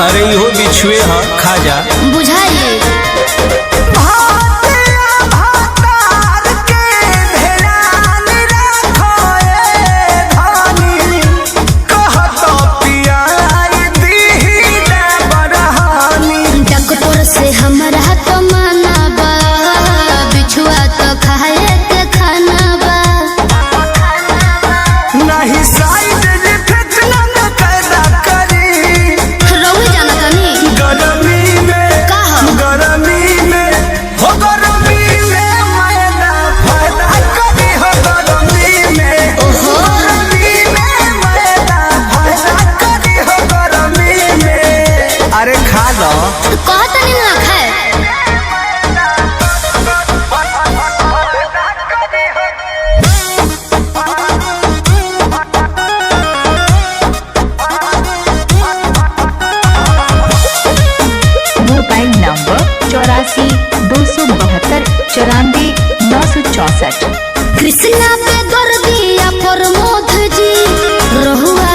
अरे इहो बिछुए ह खा जा बुझाइए डॉक्टर से हमरा तो माना बा बिछुआ तो खाए के खाना बा नहीं साइड इफेक्ट न पैदा करी रउए जाना तनी गरमी में का हो गरमी में हो गरमी में मैदा फायदा करी हो गरमी में ओहो गरमी में मैदा फायदा करी हो गरमी में अरे खा लो कहतनी ना खाए मोबाइल नंबर 84 272 94 964। कृष्णा पे दर्दिया प्रमोद जी रहुआ